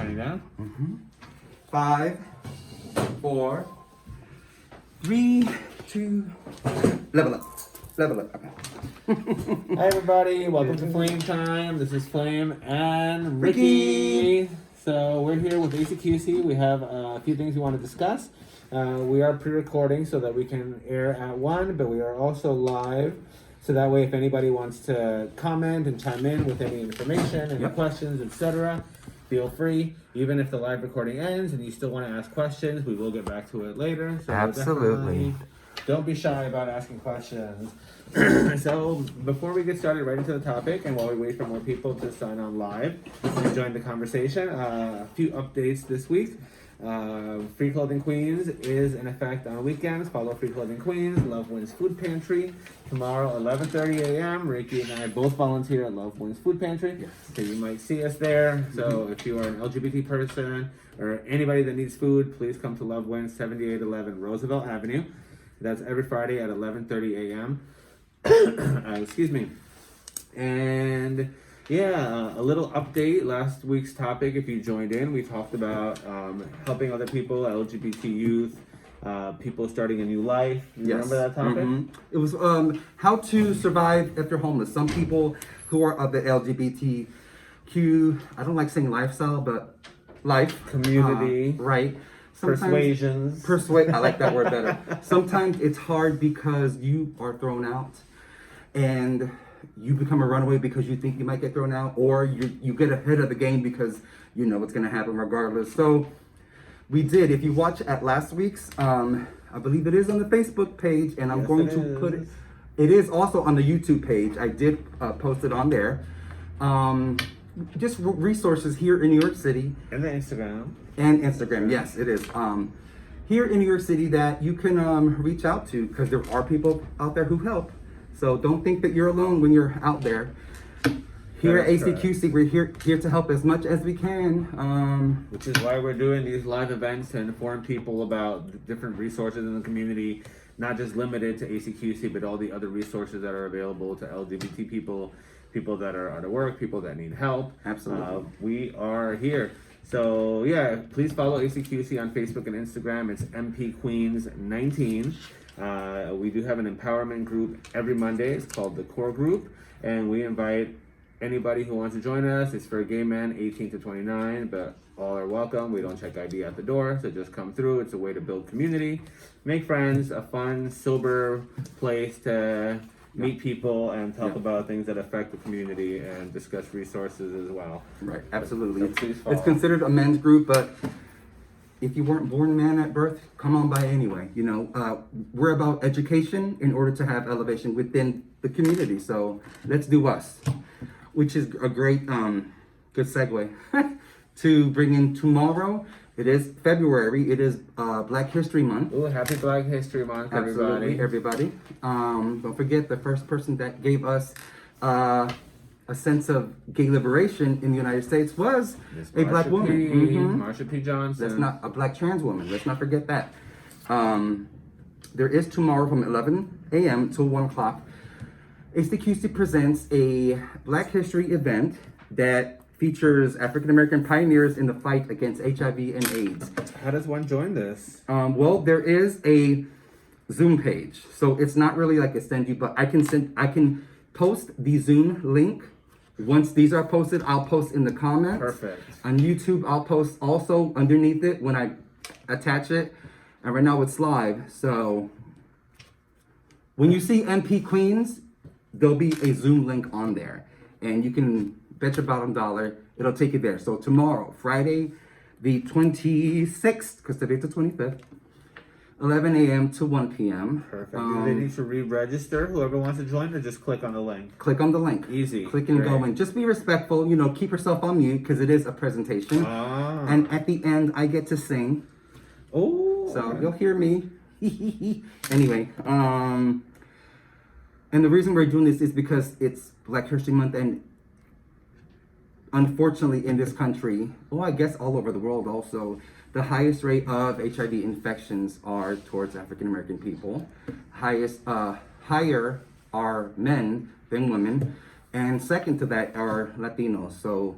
Counting down. 5, 4, 3, 2, level up. Level up. Okay. Hi everybody, welcome to Flame Time. This is Flame and Riqi. So we're here with ACQC. We have a few things we want to discuss. We are pre-recording so that we can air at 1, but we are also live. So that way if anybody wants to comment and chime in with any information, any questions, etc., feel free. Even if the live recording ends and you still want to ask questions, we will get back to it later. So Absolutely. don't be shy about asking questions. So before we get started right into the topic, and while we wait for more people to sign on live and join the conversation, a few updates this week. Free Clothing Queens is in effect on weekends. Follow Free Clothing Queens, Love Wins Food Pantry. Tomorrow, 11:30 a.m. Riqi and I both volunteer at Love Wins Food Pantry. Yes. So you might see us there. So if you are an LGBT person or anybody that needs food, please come to Love Wins, 7811 Roosevelt Avenue. That's every Friday at 11:30 a.m. Excuse me. And yeah, a little update. Last week's topic, if you joined in, we talked about helping other people, LGBT youth, people starting a new life. You remember that topic? It was how to survive if you're homeless. Some people who are of the LGBTQ, I don't like saying lifestyle, but life. Community. Right. Persuasions. I like that word better. Sometimes it's hard because you are thrown out and you become a runaway because you think you might get thrown out, or you get ahead of the game because you know what's going to happen regardless. So we did. If you watch at last week's, I believe it is on the Facebook page, and I'm going to put it. It is also on the YouTube page. I did post it on there. Just resources here in New York City. And the Instagram. And Instagram, yes, it is. Here in New York City that you can reach out to, because there are people out there who help. So don't think that you're alone when you're out there. Here at ACQC, we're here to help as much as we can. Which is why we're doing these live events to inform people about the different resources in the community, not just limited to ACQC, but all the other resources that are available to LGBT people, people that are out of work, people that need help. Absolutely. We are here. So yeah, please follow ACQC on Facebook and Instagram. It's MP Queens 19. We do have an empowerment group every Monday. It's called the Core Group, and we invite anybody who wants to join us. It's for gay men 18 to 29, but all are welcome. We don't check ID at the door, so just come through. It's a way to build community, make friends, a fun, sober place to meet people and talk about things that affect the community and discuss resources as well. Right, absolutely. So please follow. It's considered a men's group, but if you weren't born a man at birth, come on by anyway. You know, we're about education in order to have elevation within the community. So let's do us, which is a great, good segue to bring in tomorrow. It is February. It is Black History Month. Ooh, happy Black History Month, Absolutely, everybody. Don't forget the first person that gave us a sense of gay liberation in the United States was a black woman. Marsha P. Johnson. That's not a black trans woman. Let's not forget that. There is tomorrow from 11 a.m. till 1 o'clock. ACQC presents a Black History event that features African American pioneers in the fight against HIV and AIDS. How does one join this? Well, there is a Zoom page, so it's not really like a send you, but I can post the Zoom link. Once these are posted, I'll post in the comments. Perfect. On YouTube, I'll post also underneath it when I attach it. And right now it's live, so when you see MP Queens, there'll be a Zoom link on there, and you can bet your bottom dollar it'll take you there. So tomorrow, Friday, the 26th, because today's the 25th, 11 a.m. to 1 p.m. Perfect. Do they need to re-register, whoever wants to join, or just click on the link? Click on the link. Easy. Click and go in. Just be respectful, you know, keep yourself on mute because it is a presentation. And at the end, I get to sing. Oh. So you'll hear me. Anyway, and the reason we're doing this is because it's Black History Month, and unfortunately in this country, well, I guess all over the world also, the highest rate of HIV infections are towards African American people. Higher are men than women, and second to that are Latinos. So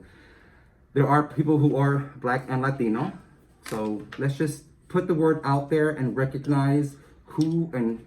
there are people who are Black and Latino. So let's just put the word out there and recognize who and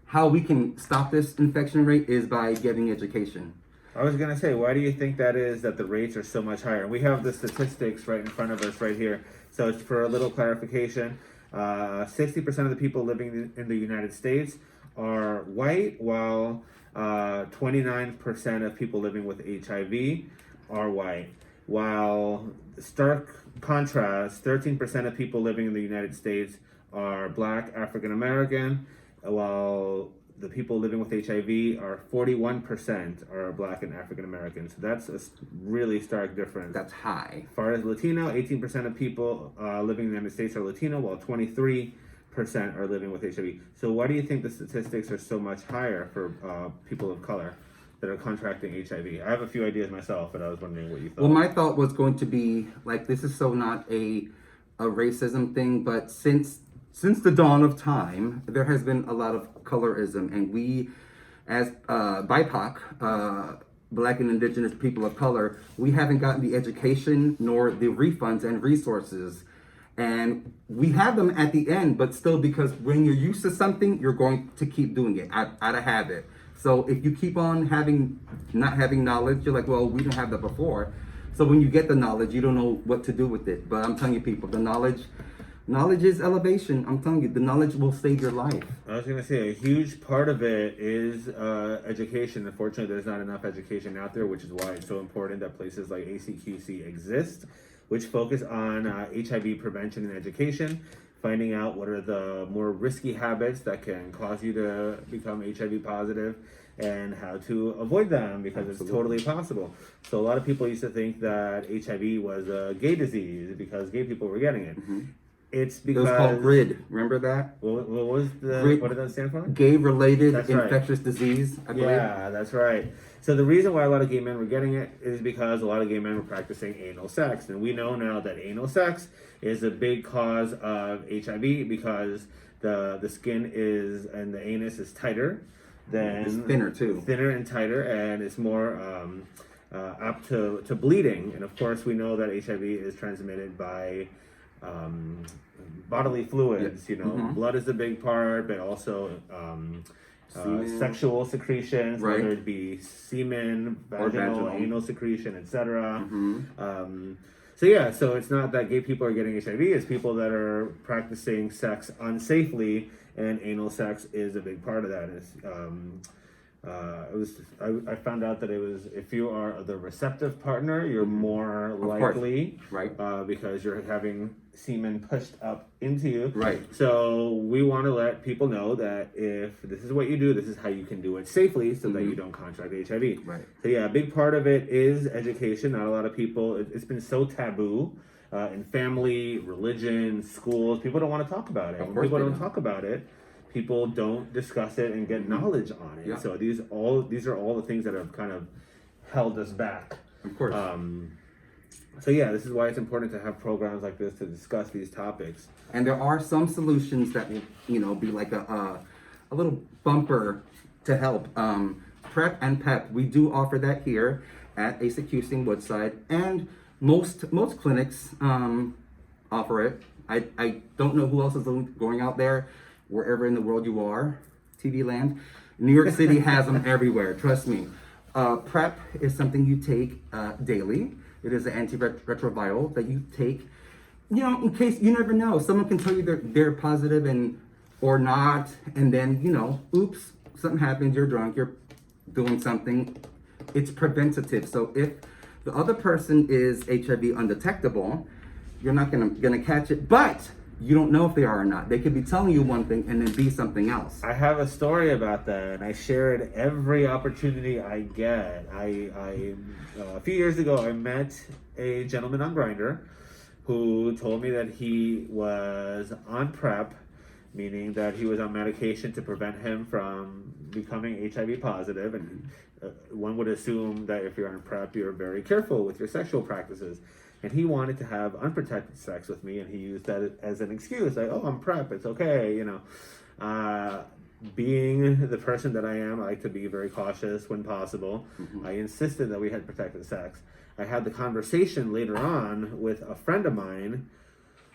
how we can stop this infection rate is by getting education. I was gonna say, why do you think that is that the rates are so much higher? We have the statistics right in front of us right here. So it's for a little clarification. 60% of the people living in the United States are white, while 29% of people living with HIV are white. While stark contrast, 13% of people living in the United States are Black, African American, while the people living with HIV are 41% are Black and African American. So that's a really stark difference. That's high. As far as Latino, 18% of people living in the United States are Latino, while 23% are living with HIV. So why do you think the statistics are so much higher for people of color that are contracting HIV? I have a few ideas myself, but I was wondering what you thought. Well, my thought was going to be like, this is so not a racism thing, but since the dawn of time, there has been a lot of colorism, and we, as BIPOC, Black and Indigenous people of color, we haven't gotten the education nor the refunds and resources. And we have them at the end, but still, because when you're used to something, you're going to keep doing it out of habit. So if you keep on not having knowledge, you're like, well, we didn't have that before. So when you get the knowledge, you don't know what to do with it. But I'm telling you, people, the knowledge is elevation. I'm telling you, the knowledge will save your life. I was going to say, a huge part of it is education. Unfortunately, there's not enough education out there, which is why it's so important that places like ACQC exist, which focus on HIV prevention and education, finding out what are the more risky habits that can cause you to become HIV positive and how to avoid them, because it's totally possible. So a lot of people used to think that HIV was a gay disease because gay people were getting it. Mm-hmm. It's because it was called GRID. Remember that? What was the GRID, what did that stand for? Gay-related Right. infectious disease, I believe. Yeah, that's right. So the reason why a lot of gay men were getting it is because a lot of gay men were practicing anal sex, and we know now that anal sex is a big cause of HIV because the skin is and the anus is tighter than It's thinner too. Thinner and tighter, and it's more apt to bleeding. And of course, we know that HIV is transmitted by bodily fluids. You know, blood is a big part, but also sexual secretions, right, whether it be semen, vaginal, anal secretion, etc. So it's not that gay people are getting HIV; it's people that are practicing sex unsafely, and anal sex is a big part of that. I found out that it was, if you are the receptive partner, you're more likely, right, because you're having semen pushed up into you. Right. So we want to let people know that if this is what you do, this is how you can do it safely, so that you don't contract HIV. Right. So yeah, a big part of it is education. Not a lot of people. It's been so taboo in family, religion, schools. People don't want to talk about it. When people don't talk about it, people don't discuss it and get knowledge on it. Yeah. So these are all the things that have kind of held us back. Of course. So yeah, this is why it's important to have programs like this to discuss these topics. And there are some solutions that will, be like a little bumper to help. PrEP and PEP, we do offer that here at ACQC in Woodside, and most clinics offer it. I don't know who else is going out there. Wherever in the world you are, TV land, New York City has them everywhere. Trust me. PrEP is something you take daily. It is an antiretroviral that you take, in case you never know. Someone can tell you they're positive or not, and then oops, something happens. You're drunk. You're doing something. It's preventative. So if the other person is HIV undetectable, you're not gonna catch it, but you don't know if they are or not. They could be telling you one thing and then be something else. I have a story about that, and I share it every opportunity I get. A few years ago, I met a gentleman on Grindr who told me that he was on PrEP, meaning that he was on medication to prevent him from becoming HIV positive. And one would assume that if you're on PrEP, you're very careful with your sexual practices. And he wanted to have unprotected sex with me, and he used that as an excuse, like, oh, I'm PrEP, it's okay, Being the person that I am, I like to be very cautious when possible. I insisted that we had protected sex. I had the conversation later on with a friend of mine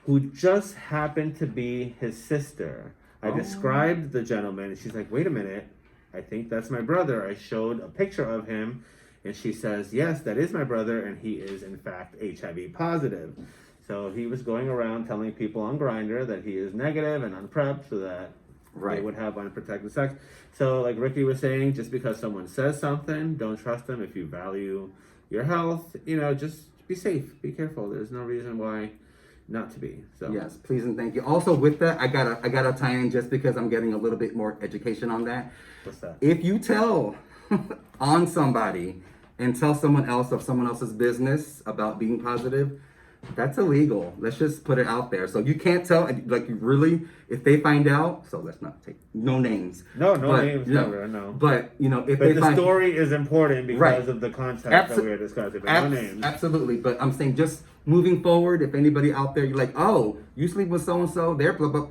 who just happened to be his sister. I described the gentleman, and she's like, wait a minute, I think that's my brother. I showed a picture of him, and she says, yes, that is my brother, and he is, in fact, HIV positive. So he was going around telling people on Grindr that he is negative and on PrEP so that they would have unprotected sex. So like Riqi was saying, just because someone says something, don't trust them. If you value your health, just be safe, be careful. There's no reason why not to be. So yes, please and thank you. Also with that, I gotta tie in just because I'm getting a little bit more education on that. What's that? If you tell on somebody and tell someone else of someone else's business about being positive, that's illegal. Let's just put it out there. So you can't tell, like, really, if they find out. So let's not take no names. No names, never. No. But if But they the find story is important because of the context that we are discussing. But no names. Absolutely. But I'm saying just moving forward, if anybody out there, you're like, oh, you sleep with so and so, they're blah blah.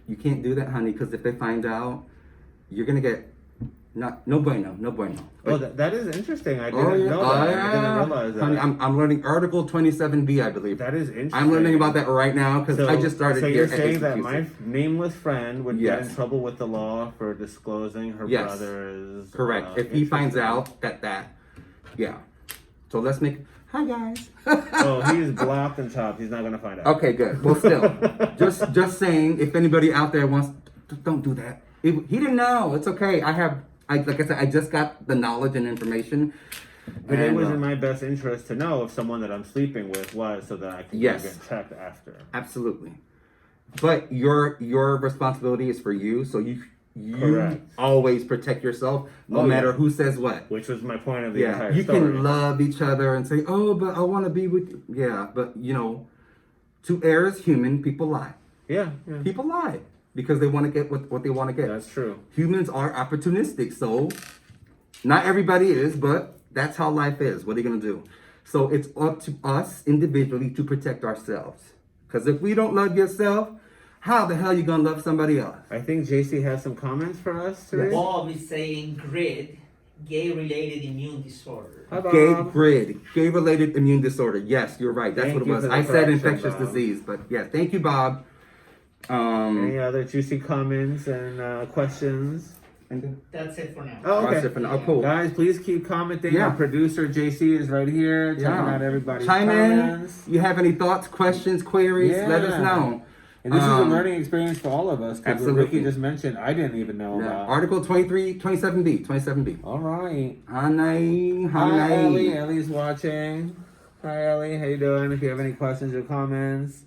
You can't do that, honey, because if they find out, you're gonna get no bueno. But, that is interesting. I didn't know that. I didn't realize that. Honey, I'm learning Article 27B, I believe. That is interesting. I'm learning about that right now because I just started. So here you're at saying that HCQC. my nameless friend would get in Yes. trouble with the law for disclosing her Yes. brother's Correct. If he finds out that, yeah. So let's make. Hi guys. Oh, he's blocked and chopped. He's not gonna find out. Okay, good. Well, still, just saying, if anybody out there wants, don't do that. He didn't know. It's okay. Like I said, I just got the knowledge and information. But it was in my best interest to know if someone that I'm sleeping with was, so that I can Yes. get checked after. Absolutely. But your responsibility is for you, so you Correct. always protect yourself, no matter who says what. Which was my point of the entire you story. can love each other and say, "Oh, but I want to be with you." Yeah, but to err is human. People lie. Yeah. People lie because they want to get what they want to get. That's true. Humans are opportunistic, so not everybody is, but that's how life is. What are you gonna do? So it's up to us individually to protect ourselves. Because if we don't love yourself, how the hell are you gonna love somebody else? I think JC has some comments for us today. Bob is saying GRID, gay-related immune disorder. Hi, Bob. Gay-related immune disorder. Yes, you're right. That's Thank what it you was. for the I said correction, infectious Bob. disease, but yeah, thank you, Bob. Any other juicy comments and questions? That's it for now. Oh, okay. Oh, cool. Guys, please keep commenting. Yeah. Our producer JC is right here checking out everybody's Chime comments. in. You have any thoughts, questions, queries? Let us know. And this is a learning experience for all of us. Because what Absolutely. Riqi just mentioned, I didn't even know about. Article 27B. All right. Hi, Hi, Ellie. Ellie's watching. Hi, Ellie. How you doing? If you have any questions or comments,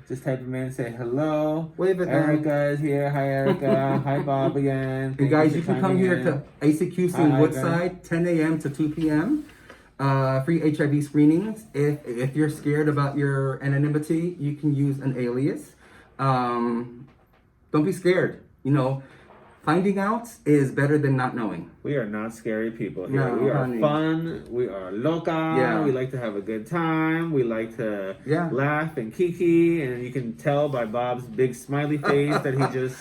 just type them in. Say hello. Wave it. Erica is here. Hi, Erica. Hi, Bob again. And Thank guys, for you can come chiming here in. to ACQC in Hi, Woodside, 10 a.m. to 2 p.m. Free HIV screenings. If you're scared about your anonymity, you can use an alias. Don't be scared. Finding out is better than not knowing. We are not scary people here. No, we are honey. fun. We are loca. Yeah. We like to have a good time. We like to Yeah. laugh and kiki. And you can tell by Bob's big smiley face that he just,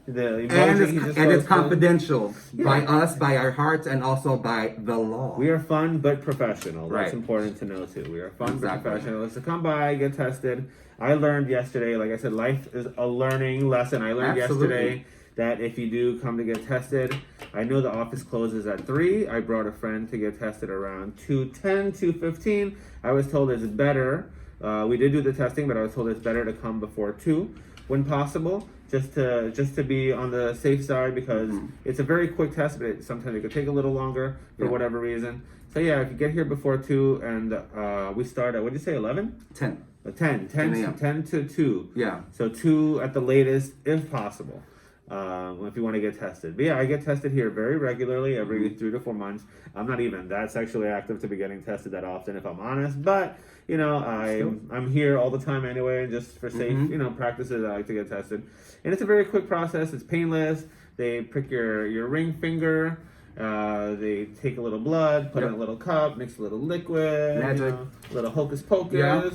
the emoji he just And it's posted. confidential by us, by our hearts, and also by the law. We are fun but professional. That's Right. important to know too. We are fun Exactly. but professional. So come by, get tested. I learned yesterday, like I said, life is a learning lesson. I learned Absolutely. yesterday that if you do come to get tested, I know the office closes at 3. I brought a friend to get tested around 2:10, 2:15. I was told it's better. We did do the testing, but I was told it's better to come before 2 when possible, just to be on the safe side, because it's a very quick test, but sometimes it could take a little longer for whatever reason. So yeah, if you get here before 2, and we start at, what did you say, 11? 10. 10 to 2. Yeah. So 2 at the latest, if possible, if you want to get tested. But yeah, I get tested here very regularly, every 3 to 4 months. I'm not even that sexually active to be getting tested that often, if I'm honest. But, I'm here all the time anyway, just for safe, practices. I like to get tested. And it's a very quick process. It's painless. They prick your ring finger. They take a little blood, put it in a little cup, mix a little liquid, Magic. a little hocus pocus. Yeah.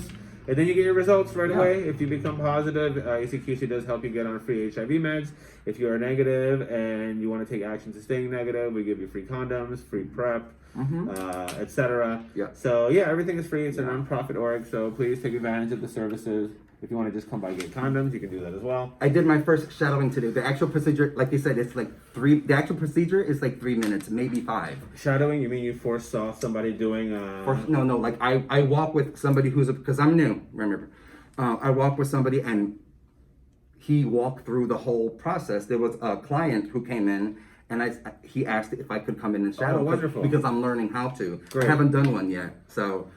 And then you get your results right away. If you become positive, ACQC does help you get on free HIV meds. If you are negative and you want to take action to staying negative, we give you free condoms, free PrEP, etc. Yeah. So yeah, everything is free. It's a nonprofit org, so please take advantage of the services. If you want to just come by get condoms, you can do that as well. I did my first shadowing today. The actual procedure, like you said, it's like the actual procedure is like 3 minutes, maybe 5. Shadowing, you mean you foresaw somebody doing No, like I walk with somebody because I'm new, remember. I walk with somebody and he walked through the whole process. There was a client who came in and he asked if I could come in and shadow wonderful. because I'm learning how to. Great. I haven't done one yet. So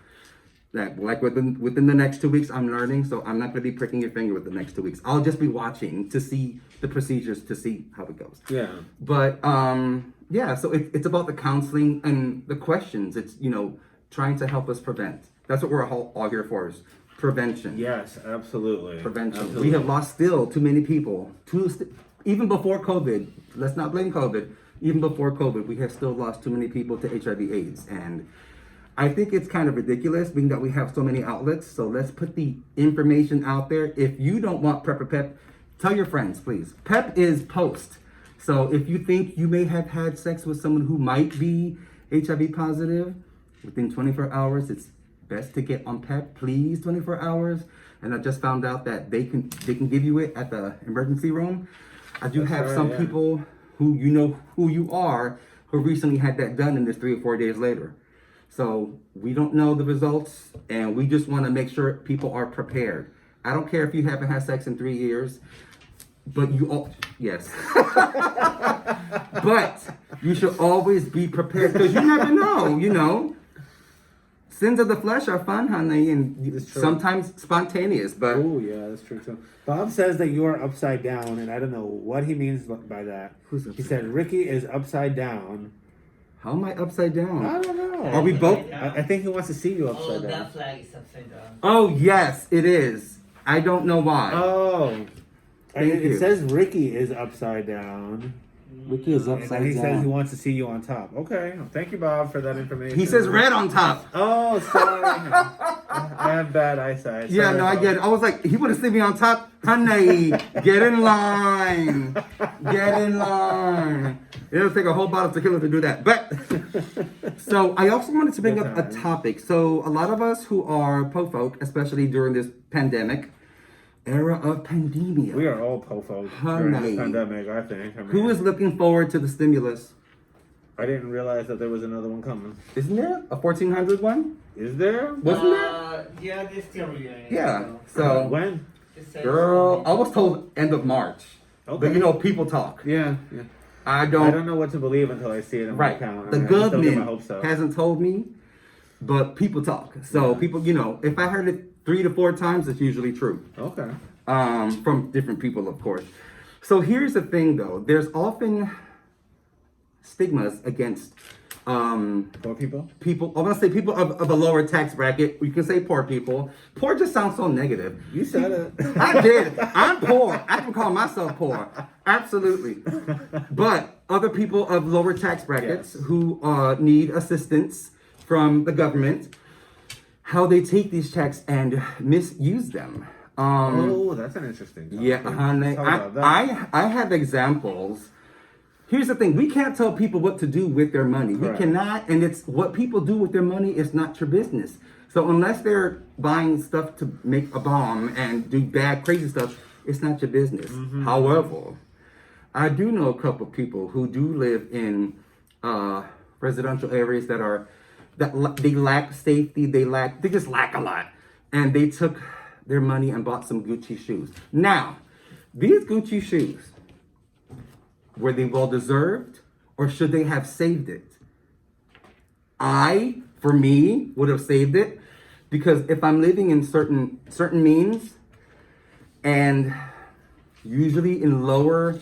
that like within the next 2 weeks I'm learning, so I'm not gonna be pricking your finger with the next 2 weeks. I'll just be watching to see the procedures to see how it goes. Yeah. But yeah, so it's about the counseling and the questions. It's trying to help us prevent. That's what we're all here for, is prevention. Yes, absolutely. Prevention. Absolutely. We have lost still too many people. Even before COVID, let's not blame COVID. Even before COVID, we have still lost too many people to HIV/AIDS, and I think it's kind of ridiculous being that we have so many outlets. So let's put the information out there. If you don't want PrEP or PEP, tell your friends, please. PEP is post. So if you think you may have had sex with someone who might be HIV positive, within 24 hours, it's best to get on PEP, please, 24 hours. And I just found out that they can give you it at the emergency room. I do have some people who who you are who recently had that done, and it's 3 or 4 days later. So we don't know the results, and we just want to make sure people are prepared. I don't care if you haven't had sex in 3 years, but yes. But you should always be prepared because you never know, Sins of the flesh are fun, honey, and sometimes spontaneous, but... Oh, yeah, that's true, too. Bob says that you are upside down, and I don't know what he means by that. Who's He said Riqi is upside down. How am I upside down? I don't know. Are we both? I think he wants to see you upside down. That flag is upside down. Oh, yes, it is. I don't know why. Oh. Thank It you. says Riqi is upside down. Riqui is And upside then he says he down. wants to see you on top. Okay. Thank you, Bob, for that information. He says red on top. Oh, sorry. I have bad eyesight. Yeah, Sorry, no, I Bob. get it. I was like, he want to see me on top? Honey, get in line. Get in line. It'll take a whole bottle of tequila to do that. But, so I also wanted to bring up a topic. So a lot of us who are po folk, especially during this pandemic, era of pandemia. We are all po-folk during the pandemic, I think. Who is looking forward to the stimulus? I didn't realize that there was another one coming. Isn't there a 1400 one? Is there? Wasn't there? Yeah, they're still reviewing it. Yeah. So, When? It says- girl, I was told end of March. Okay. But people talk. Yeah. I I don't know what to believe until I see it in my Right. account. The I just don't get my government hopes up. hasn't told me, but people talk. So people, if I heard it 3 to 4 times, it's usually true. Okay. From different people, of course. So here's the thing, though. There's often stigmas against Poor people? people. I want to say people of a lower tax bracket. You can say poor people. Poor just sounds so negative. You said it. I did. I'm poor. I can call myself poor. Absolutely. But other people of lower tax brackets Yes. who need assistance from the government, how they take these checks and misuse them. Oh, that's an interesting topic. Yeah, honey. Talk about that. I have examples. Here's the thing: we can't tell people what to do with their money. Correct. We cannot, and it's what people do with their money is not your business. So unless they're buying stuff to make a bomb and do bad, crazy stuff, it's not your business. However, I do know a couple people who do live in residential areas that they lack safety. They just lack a lot, and they took their money and bought some Gucci shoes. Now, these Gucci shoes, were they well deserved, or should they have saved it? For me, would have saved it, because if I'm living in certain means, and usually in lower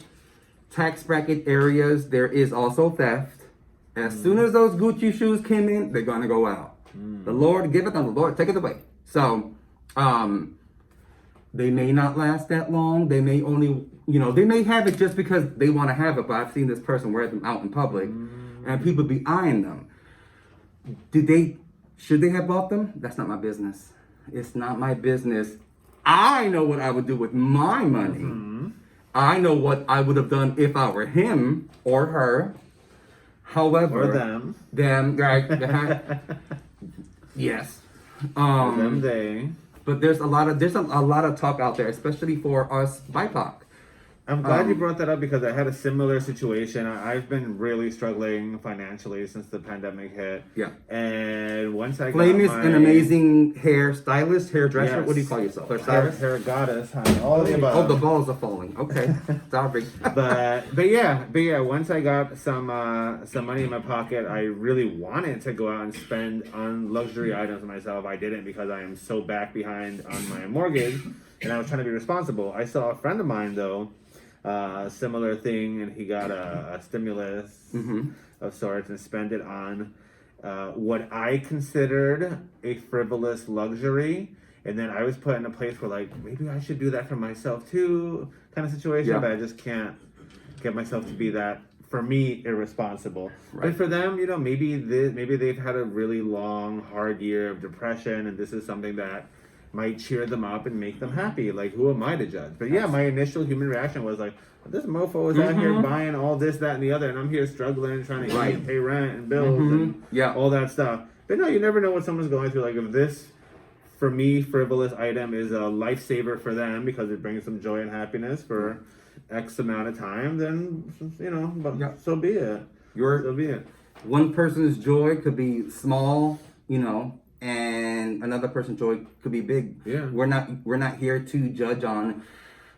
tax bracket areas, there is also theft. As soon as those Gucci shoes came in, they're gonna go out. The Lord give it, and the Lord take it away. So, they may not last that long. They may only, they may have it just because they want to have it. But I've seen this person wear them out in public, and people be eyeing them. Should they have bought them? That's not my business. It's not my business. I know what I would do with my money. I know what I would have done if I were him or her. However, Or them. them, right? Yes. Them, they. But there's a lot of talk out there, especially for us BIPOC. I'm glad you brought that up because I had a similar situation. I've been really struggling financially since the pandemic hit. Yeah. And once I Flame got is an amazing hairstylist, hairdresser. Yes. What do you call yourself? hair goddess, honey, all of the above. Oh, the balls are falling. Okay, sorry. but yeah. Once I got some money in my pocket, I really wanted to go out and spend on luxury items myself. I didn't because I am so back behind on my mortgage, and I was trying to be responsible. I saw a friend of mine though, similar thing, and he got a stimulus of sorts and spent it on what I considered a frivolous luxury. And then I was put in a place where like maybe I should do that for myself too, kind of situation. Yeah. But I just can't get myself to be that, for me, irresponsible. Right. But for them, you know, maybe they've had a really long, hard year of depression, and this is something that might cheer them up and make them happy. Like, who am I to judge? But yeah, my initial human reaction was like, this mofo is out here buying all this, that, and the other, and I'm here struggling, trying to eat, pay rent and bills and all that stuff. But no, you never know what someone's going through. Like, if this, for me, frivolous item is a lifesaver for them because it brings them joy and happiness for X amount of time, then, you know, but so be it. So be it. One person's joy could be small, you know, and another person's joy could be big. Yeah. We're not here to judge on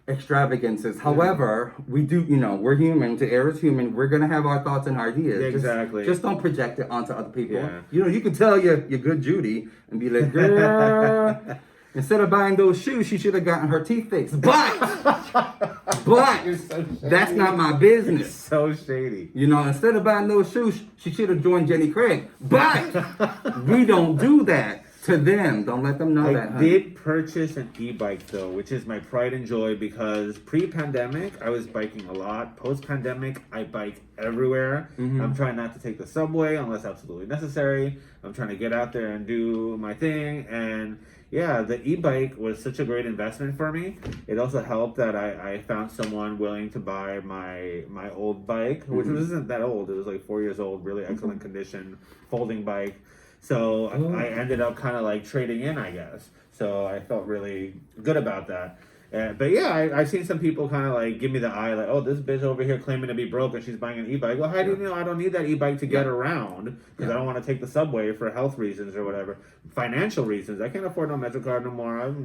extravagances. However, we do, you know, we're human. To err is human. We're gonna have our thoughts and ideas. Yeah, exactly. Just don't project it onto other people. Yeah. You know, you can tell your good Judy and be like, girl, instead of buying those shoes, she should have gotten her teeth fixed. But You're so shady. that's not my business. So shady. You know, instead of buying those shoes, she should have joined Jenny Craig. But we don't do that to them. Don't let them know that. I Honey. did purchase an e-bike though, which is my pride and joy because pre-pandemic I was biking a lot. Post-pandemic I bike everywhere. I'm trying not to take the subway unless absolutely necessary. I'm trying to get out there and do my thing, and yeah, the e-bike was such a great investment for me. It also helped that I found someone willing to buy my old bike, which wasn't that old. It was like 4 years old, really excellent condition, folding bike. So I ended up kind of like trading in, I guess. So I felt really good about that. But yeah, I've seen some people kind of like give me the eye, like, oh, this bitch over here claiming to be broke and she's buying an e-bike. Well, how do you know I don't need that e-bike to get around? Because I don't want to take the subway for health reasons or whatever. Financial reasons. I can't afford no MetroCard no more.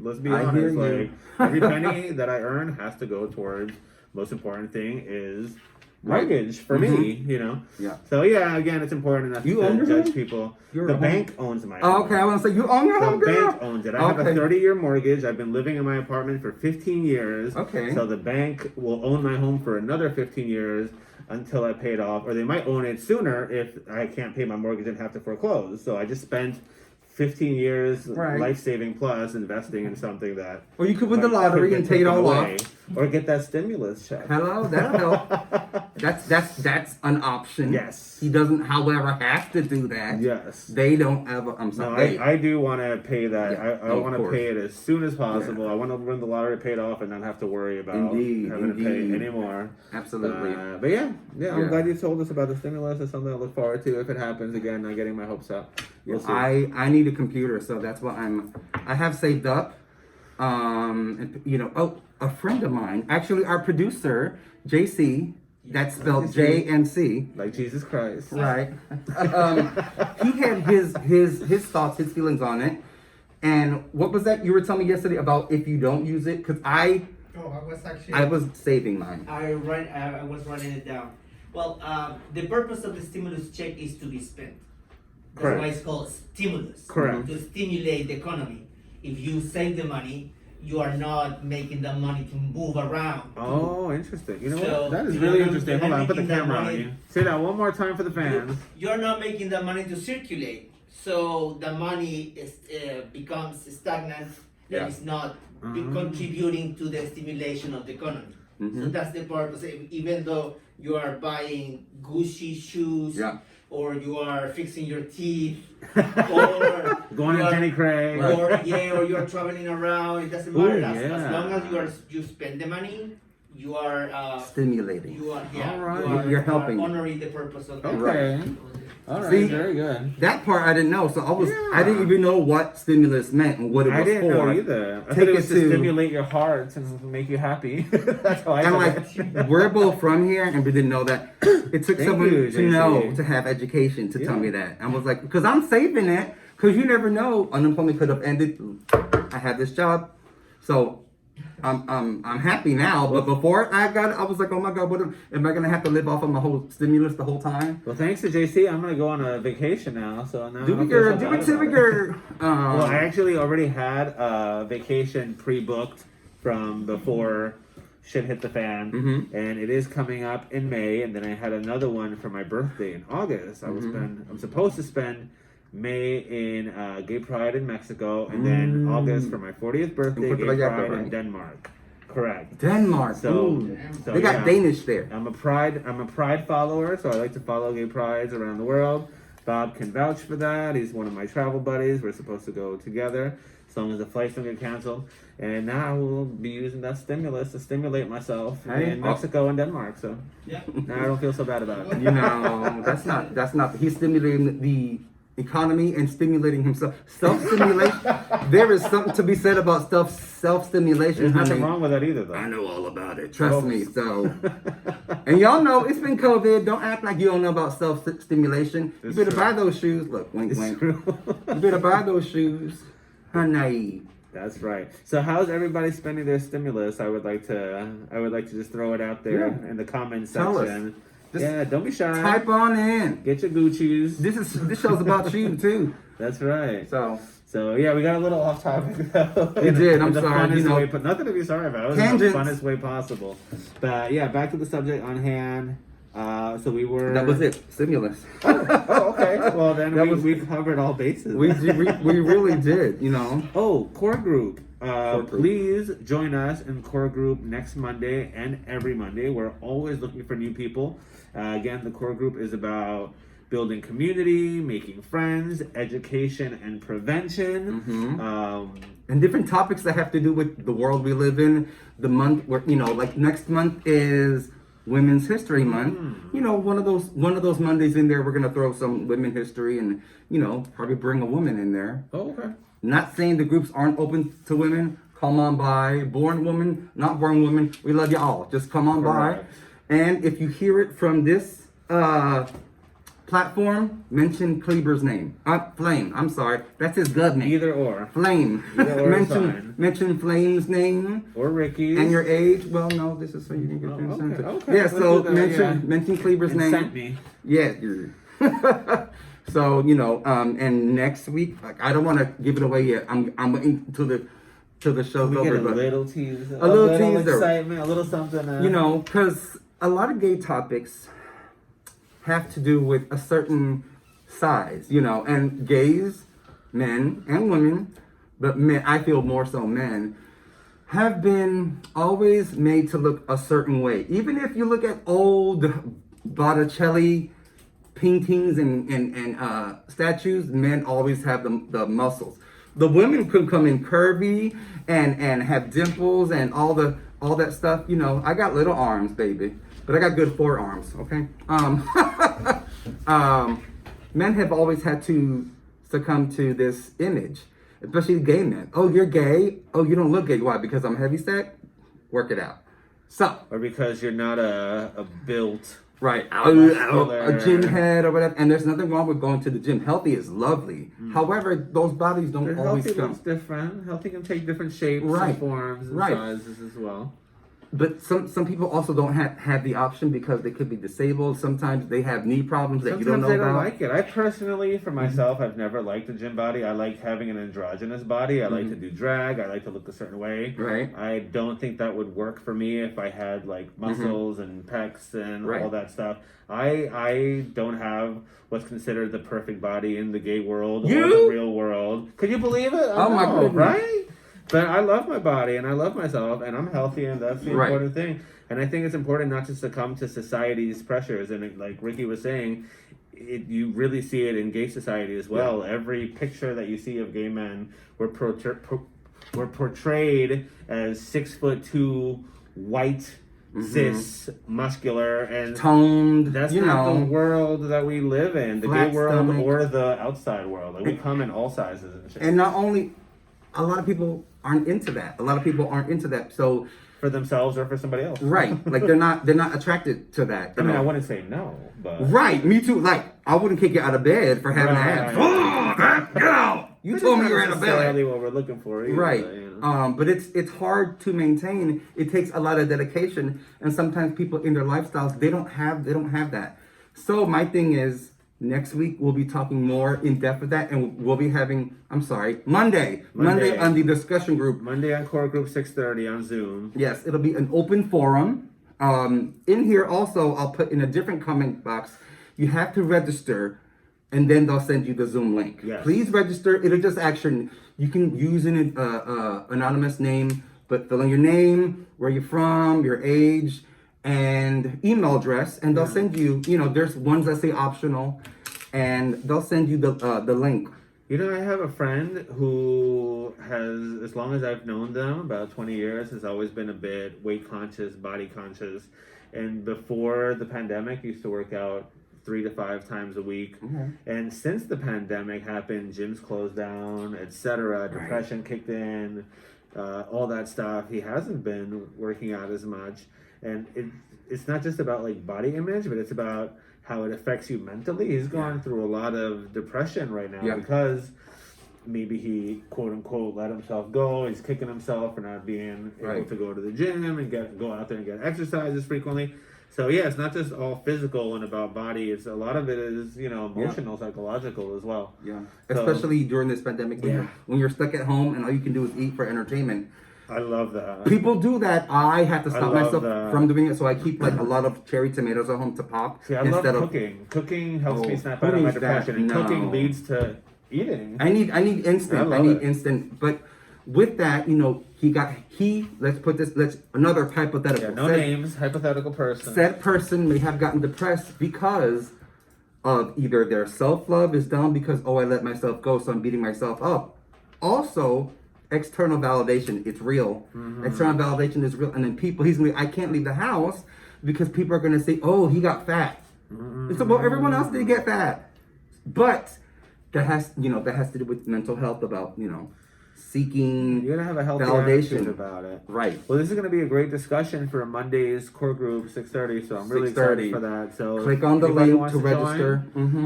Let's be honest. Like, every penny that I earn has to go towards, most important thing is mortgage for me, you know. Yeah. So yeah, again, it's important not to judge people. The bank owns my home. Oh, okay, I want to say you own your home, girl. The bank owns it. I have a 30-year mortgage. I've been living in my apartment for 15 years. Okay. So the bank will own my home for another 15 years until I pay it off, or they might own it sooner if I can't pay my mortgage and have to foreclose. So I just spent 15 years life-saving plus investing in something that... Or you could win the lottery and pay it all off. Or get that stimulus check. Hello, that'll help. That's an option. Yes. He doesn't, however, have to do that. Yes. They don't ever, I'm No, sorry. I do want to pay that. Yeah, I want to pay it as soon as possible. I want to win the lottery, pay it off, and not have to worry about having to pay anymore. Absolutely. But yeah, I'm glad you told us about the stimulus. It's something I look forward to if it happens again. Not getting my hopes up. We'll see. I need a computer, so that's what I have saved up. And, you know, a friend of mine, actually our producer, JC, that's spelled JNC. Like Jesus Christ. Right. He had his thoughts, his feelings on it. And what was that you were telling me yesterday about if you don't use it? Because I was saving mine. I was writing it down. Well, the purpose of the stimulus check is to be spent. That's why it's called stimulus. Correct. To stimulate the economy. If you save the money, you are not making the money to move around. Oh, interesting. You know So, what? That is you really know, interesting. you're Hold on, not put the making that camera on money- you. Say that one more time for the fans. You're not making the money to circulate. So the money is, becomes stagnant and is not contributing to the stimulation of the economy. So that's the purpose. Even though you are buying Gucci shoes, or you are fixing your teeth, or Going to Jenny Craig. or you're traveling around. It doesn't matter. Ooh, As yeah. long as you spend the money, you are Stimulating. you are All right. You're helping. You are honoring the purpose of the Okay. All right, See? very good. That part I didn't know, so I Yeah. didn't even know what stimulus meant and what it was I didn't for. know either. I thought Take it was it to to- stimulate your heart and make you happy. That's how I I'm took like, it. we're both from here, and we didn't know that. It took Thank someone you, to JC. know, to have education, to tell Yeah. me that. I was like, because I'm saving it, because you never know, unemployment could have ended. I had this job, so I'm happy now. But before I got it, I was like, oh my God, am I gonna have to live off of my whole stimulus the whole time? Well, thanks to JC, I'm gonna go on a vacation now. So now Do I we don't feel girl, so do bad it to about me it. girl. Well, I actually already had a vacation pre-booked from before shit hit the fan, Mhm. and it is coming up in May. And then I had another one for my birthday in August. I'm supposed to spend May in Gay Pride in Mexico, and then August for my 40th birthday, Puerto Gay Vallarta, Pride in right? Denmark. Correct. Denmark. So, Ooh. so They got yeah. Danish there. I'm a pride follower, so I like to follow gay prides around the world. Bob can vouch for that. He's one of my travel buddies. We're supposed to go together as long as the flights don't get canceled. And now we'll be using that stimulus to stimulate myself Hey. in Mexico and Denmark. So Yeah. now I don't feel so bad about it. You know, that's not. He's stimulating the economy and stimulating himself. Self-stimulation. There is something to be said about self-stimulation. There's nothing honey. wrong with that either, though. I know all about it. Trust Oh. me. So, and y'all know it's been COVID. Don't act like you don't know about self-stimulation. It's You better true. buy those shoes. Look, wink, It's wink. true. You better buy those shoes, honey. That's right. So how's everybody spending their stimulus? I would like to just throw it out there Yeah. in the comments Tell us. section. Just Yeah, don't be shy. Type on in. Get your Gucci's. This show's about you too. That's right. So Yeah, we got a little off topic. We did, I'm In the sorry, funnest you know. way, but nothing to be sorry about. It was in the Tangents. funnest way possible. But yeah, back to the subject on hand. So we were. that was it. Stimulus. Oh, okay. Well, then That was- we've covered all bases. we really did. You know. Oh, core group. Core group. Please join us in core group next Monday and every Monday. We're always looking for new people. Again, the core group is about building community, making friends, education, and prevention. And different topics that have to do with the world we live in. The month where like next month is Women's History Month. You know, one of those Mondays in there, we're gonna throw some women history and probably bring a woman in there. Oh, okay. Not saying the groups aren't open to women. Come on by. Born woman, not born woman. We love you all. Just come on Correct. by. And if you hear it from this platform, mention Kleber's name. Flame. I'm sorry. That's his gov name. Either or. Flame. Either or is fine. mention Flame's name Or Ricky's. and your age. Well, no, this is so you can get Oh, your okay, incentive. okay. Yeah, Let's so do that, mention Kleber's And name. sent me. Yeah, you're. So and next week, like, I don't want to give it away yet. I'm waiting till the show's We over. get a but, little teaser. A little teaser. excitement, a little something. because a lot of gay topics have to do with a certain size, and gays, men and women, but men, I feel more so men, have been always made to look a certain way. Even if you look at old Botticelli paintings and statues, men always have the muscles. The women could come in curvy and have dimples and all that stuff. I got little arms, baby, but I got good forearms. Okay. Men have always had to succumb to this image, especially gay men. Oh, you're gay. Oh, you don't look gay. Why? Because I'm heavy set. Work it out. So. Or because you're not a built. Right, muscular. a gym head or whatever, and there's nothing wrong with going to the gym. Healthy is lovely. However, those bodies don't always Healthy come. looks different. Healthy can take different shapes Right. and forms and Right. sizes as well. But some people also don't have the option because they could be disabled. Sometimes they have knee problems that you don't Sometimes know they don't about. like it. I personally, for myself, I've never liked a gym body. I like having an androgynous body. I like to do drag. I like to look a certain way. Right. I don't think that would work for me if I had like muscles and pecs and Right. all that stuff. I don't have what's considered the perfect body in the gay world or You? the real world. Could you believe it? I Oh my know, goodness. right? But I love my body and I love myself and I'm healthy and that's the Right. important thing. And I think it's important not to succumb to society's pressures. And like Ricky was saying, you really see it in gay society as well. Every picture that you see of gay men were portrayed as 6'2" white cis, muscular, and toned. that's you not know, the world that we live in, the gay flat world stomach. or the outside world. Like, we come in all sizes and shit. And not only, a lot of people aren't into that. A lot of people aren't into that. So For themselves or for somebody else. right, like they're not attracted to that. I you mean, know? I wouldn't say no, but Right, me too. Like I wouldn't kick you out of bed for having abs. Get out! You Which told is me not you're out of necessarily bed. what we're looking for, either, Right. you know? But it's hard to maintain. It takes a lot of dedication, and sometimes people in their lifestyles they don't have that. So my thing is next week we'll be talking more in depth of that, and we'll be having Monday on the discussion group. Monday on Core Group 6:30 on Zoom. Yes, it'll be an open forum. In here also, I'll put in a different comment box. You have to register, and then they'll send you the Zoom link. Yes. Please register. It'll just action. You can use an anonymous name, but fill in your name, where you're from, your age, and email address, and they'll send you. You know, there's ones that say optional, and they'll send you the link. You know, I have a friend who has, as long as I've known them, about 20 years, has always been a bit weight conscious, body conscious. And before the pandemic, used to work out 3 to 5 times a week. And since the pandemic happened, gyms closed down, etc. Depression kicked in, all that stuff. He hasn't been working out as much. And it's not just about like body image, but it's about how it affects you mentally. He's going through a lot of depression right now because maybe he quote unquote let himself go. He's kicking himself for not being able to go to the gym and go out there and get exercises frequently. So yeah, it's not just all physical and about body. It's a lot of it is, you know, emotional, psychological as well. Yeah, So, especially during this pandemic, when you're stuck at home and all you can do is eat for entertainment. I love that. People do that. I have to stop love myself that. from doing it, so I keep like a lot of cherry tomatoes at home to pop. See, I love cooking. Cooking helps me snap who out of my needs that? depression, and No. cooking leads to eating. I need instant. I I love need it. instant. But with that, you know, let's another hypothetical. Yeah, no names, hypothetical person. Said person may have gotten depressed because of either their self-love is down because I let myself go, so I'm beating myself up. Also, external validation, it's real. External validation is real, and then he's gonna be, I can't leave the house because people are gonna say, oh, he got fat. And so, well, everyone else did get fat, but that has to do with mental health, about seeking You're gonna have a healthy validation attitude about it. Right. Well, this is gonna be a great discussion for Monday's core group 6:30. So I'm really excited 6:30. for that. So Click on the anybody link wants to join, register.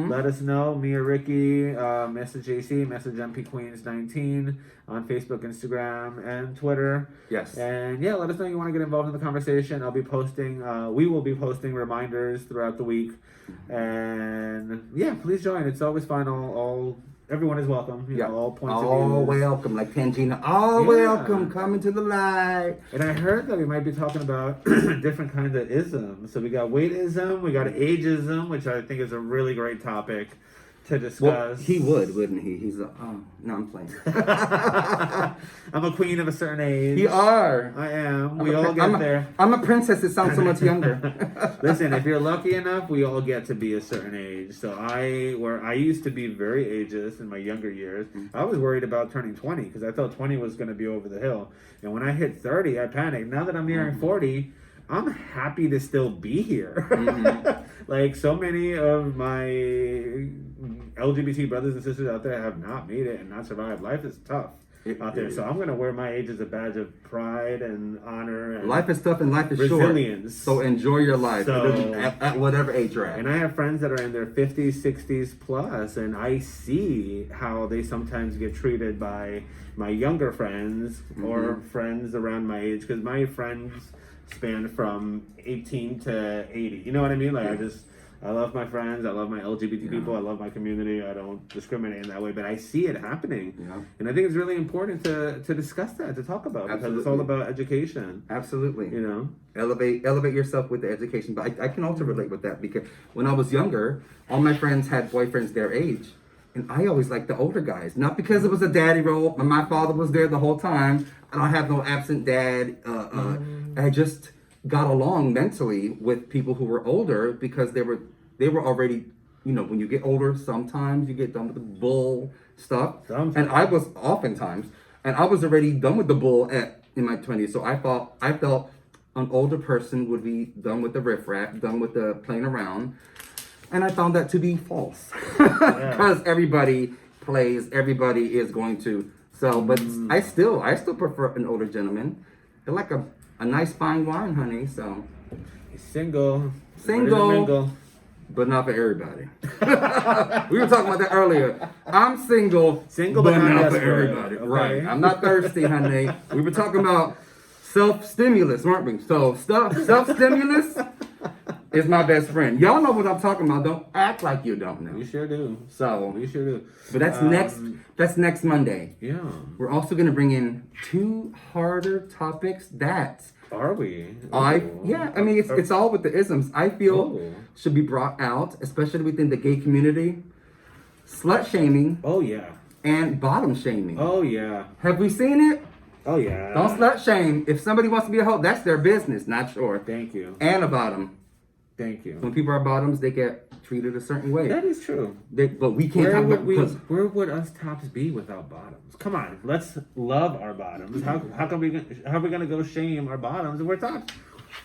Let us know. Me or Ricky, message JC, message MP Queens 19 on Facebook, Instagram, and Twitter. Yes. And yeah, let us know you want to get involved in the conversation. I'll be posting. We will be posting reminders throughout the week. And yeah, please join. It's always fun. Everyone is welcome. You know, all points of all view. welcome, like Tangina. All welcome, come into the light. And I heard that we might be talking about different kinds of isms. So we got weightism, we got ageism, which I think is a really great topic to discuss. Well, he would, wouldn't he? He's no, I'm playing. I'm a queen of a certain age. You are. I am. We all get there. I'm a princess. It sounds so much younger. Listen, if you're lucky enough, we all get to be a certain age. So where I used to be very ageist in my younger years, I was worried about turning 20 because I thought 20 was going to be over the hill. And when I hit 30, I panicked. Now that I'm nearing 40, I'm happy to still be here. Like so many of my LGBT brothers and sisters out there have not made it and not survived. Life is tough out there. So I'm going to wear my age as a badge of pride and honor. And life is tough and life is resilience. short. So enjoy your life at whatever age you're at. And I have friends that are in their 50s, 60s plus, and I see how they sometimes get treated by my younger friends or friends around my age, because my friends span from 18 to 80. You know what I mean? Like I love my friends. I love my LGBT people. I love my community. I don't discriminate in that way, but I see it happening. Yeah. And I think it's really important to discuss that, to talk about, because it's all about education. Absolutely. You know? Elevate yourself with the education. But I can also relate with that, because when I was younger, all my friends had boyfriends their age. And I always liked the older guys. Not because it was a daddy role, but my father was there the whole time. I don't have no absent dad. I just got along mentally with people who were older because they were already, when you get older, sometimes you get done with the bull stuff. Sometimes. And I was already done with the bull in my 20s. So I felt an older person would be done with the riffraff, done with the playing around. And I found that to be false. Because everybody plays, everybody is going to. So, but I still prefer an older gentleman. They're like a nice fine wine, honey. So, Single. Single. But not for everybody. We were talking about that earlier. I'm single, but not for everybody. Okay. Right. I'm not thirsty, honey. We were talking about self-stimulus, weren't we? So self-stimulus is my best friend. Y'all know what I'm talking about. Don't act like you don't know. We sure do. So We sure do. but that's next Monday. Yeah. We're also gonna bring in 2 harder topics that Are we? I mean it's all with the isms I feel Oh. should be brought out, especially within the gay community. Slut shaming Oh yeah. and bottom shaming. Oh yeah. Have we seen it? Oh yeah. Don't slut shame. If somebody wants to be a hoe, that's their business, not yours. Thank you. And a bottom. Thank you. When people are bottoms, they get treated a certain way. That is true. But we can't Where talk would about we? because Where would us tops be without bottoms? Come on, let's love our bottoms. How are we gonna go shame our bottoms if we're tops?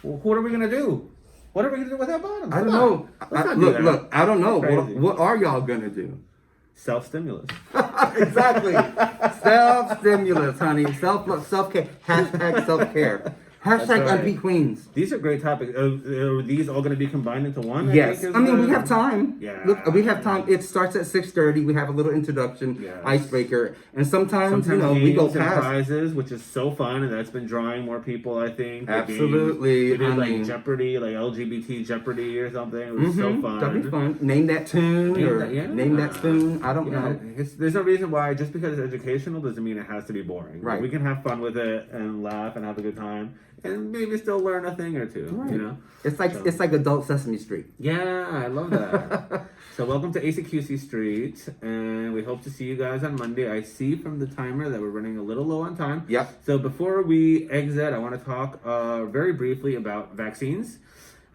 Well, what are we gonna do? What are we gonna do without bottoms? I don't Come on. know. Let's not do that. Look, I don't know. Crazy. What are y'all gonna do? Self-stimulus. Exactly. Self-stimulus, honey. Self-care. Hashtag self-care. Hashtag right. unbeat queens. These are great topics. Are these all going to be combined into one? Yes. think, I mean, is we the- have time. Yeah. Look, we have time. It starts at 6:30. We have a little introduction, Yes. icebreaker. And sometimes we games go and past. prizes, which is so fun, and that's been drawing more people, I think. The Absolutely, games. We did honey. like Jeopardy, like LGBT Jeopardy or something. It was so fun. That'd be fun. Name that tune name that spoon. I don't know. There's no reason why, just because it's educational doesn't mean it has to be boring. Right. We can have fun with it and laugh and have a good time and maybe still learn a thing or two, Right. you know? It's like adult Sesame Street. Yeah, I love that. So welcome to ACQC Street, and we hope to see you guys on Monday. I see from the timer that we're running a little low on time. Yep. So before we exit, I want to talk very briefly about vaccines.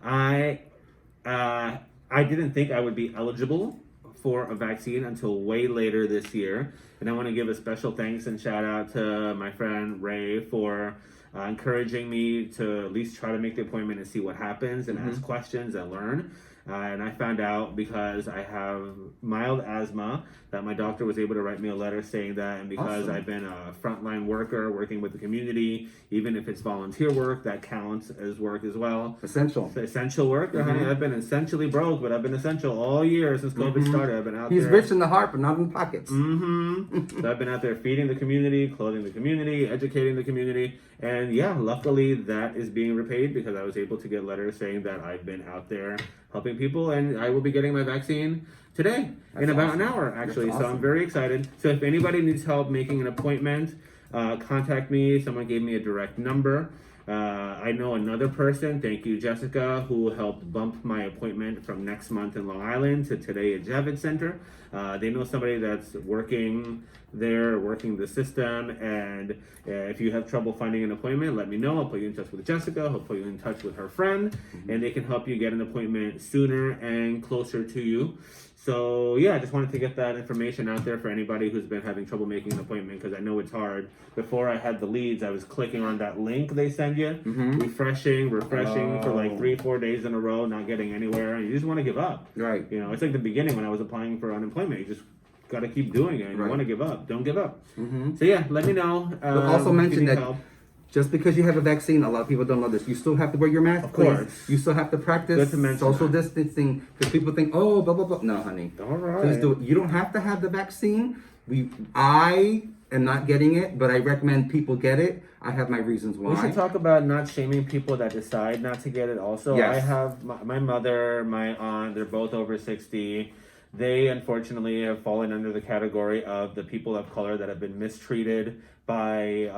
I didn't think I would be eligible for a vaccine until way later this year, and I want to give a special thanks and shout out to my friend Ray for encouraging me to at least try to make the appointment and see what happens and ask questions and learn. And I found out because I have mild asthma that my doctor was able to write me a letter saying that, and because Awesome. I've been a frontline worker working with the community, even if it's volunteer work, that counts as work as well. Essential. It's essential work. Honey, I've been essentially broke, but I've been essential all year since COVID started. I've been out He's there. rich in the heart, but not in the pockets. So I've been out there feeding the community, clothing the community, educating the community, and yeah, luckily that is being repaid because I was able to get letters saying that I've been out there helping people, and I will be getting my vaccine today in about an hour, actually. That's So I'm awesome. very excited. So if anybody needs help making an appointment, contact me. Someone gave me a direct number. I know another person, thank you, Jessica, who helped bump my appointment from next month in Long Island to today at Javits Center. They know somebody that's working there, working the system, and if you have trouble finding an appointment, let me know. I'll put you in touch with Jessica. I'll put you in touch with her friend, and they can help you get an appointment sooner and closer to you. So yeah, I just wanted to get that information out there for anybody who's been having trouble making an appointment, because I know it's hard. Before I had the leads, I was clicking on that link they send you, refreshing for like 3-4 days in a row, not getting anywhere, and you just want to give up. Right. You know, it's like the beginning when I was applying for unemployment. You just got to keep doing it, and you Right. want to give up. Don't give up. So yeah, let me know. But also if you mention need that help. just because you have a vaccine, a lot of people don't know this. You still have to wear your mask. Of course. Please. You still have to practice Good to mention social that. distancing because people think, oh, blah blah blah. No, honey. All right. Please do it. You don't have to have the vaccine. I am not getting it, but I recommend people get it. I have my reasons why. We should talk about not shaming people that decide not to get it also. Yes. I have my mother, my aunt, they're both over 60. They unfortunately have fallen under the category of the people of color that have been mistreated by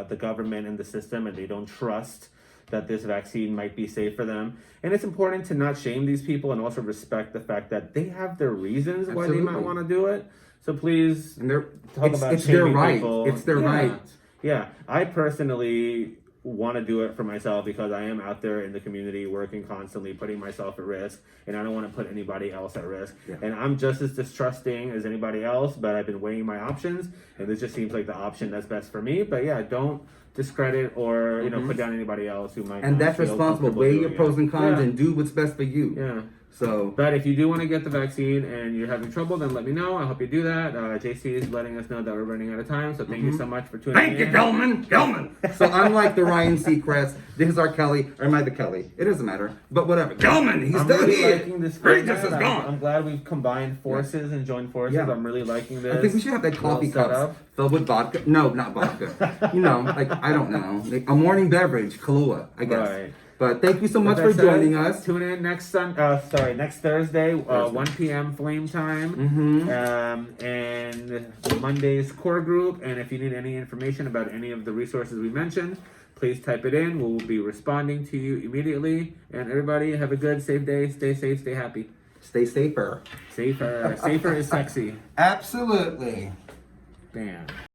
the government and the system, and they don't trust that this vaccine might be safe for them. And it's important to not shame these people and also respect the fact that they have their reasons why they might Absolutely. want to do it. So please And they're, talk about it's their shaming right. people. It's their Yeah. right. Yeah, I personally want to do it for myself because I am out there in the community working constantly, putting myself at risk, and I don't want to put anybody else at risk. Yeah. And I'm just as distrusting as anybody else, but I've been weighing my options, and this just seems like the option that's best for me. But yeah, don't discredit or put down anybody else who might. And not that's feel responsible. comfortable Weigh doing your it. pros and cons Yeah. and do what's best for you. Yeah. So, But if you do want to get the vaccine and you're having trouble, then let me know. I'll help you do that. JC is letting us know that we're running out of time, so thank you so much for tuning in. thank you, Gelman. So I'm like the Ryan Seacrest. This is our Kelly, or am I the Kelly? It doesn't matter. But whatever. Gelman, he's I'm still really here. liking this Regis is format. gone. I'm glad we've combined forces and joined forces. Yeah. I'm really liking this. I think we should have that coffee little cups setup. filled with vodka. No, not vodka. Like, I don't know. Like a morning beverage, Kahlua, I guess. Right. But thank you so much Like for I said, joining us. Tune in next Thursday, 1 p.m. Flame time, and Monday's core group. And if you need any information about any of the resources we mentioned, please type it in. We'll be responding to you immediately. And everybody, have a good, safe day. Stay safe, stay happy. Stay safer. Safer is sexy. Absolutely. Bam.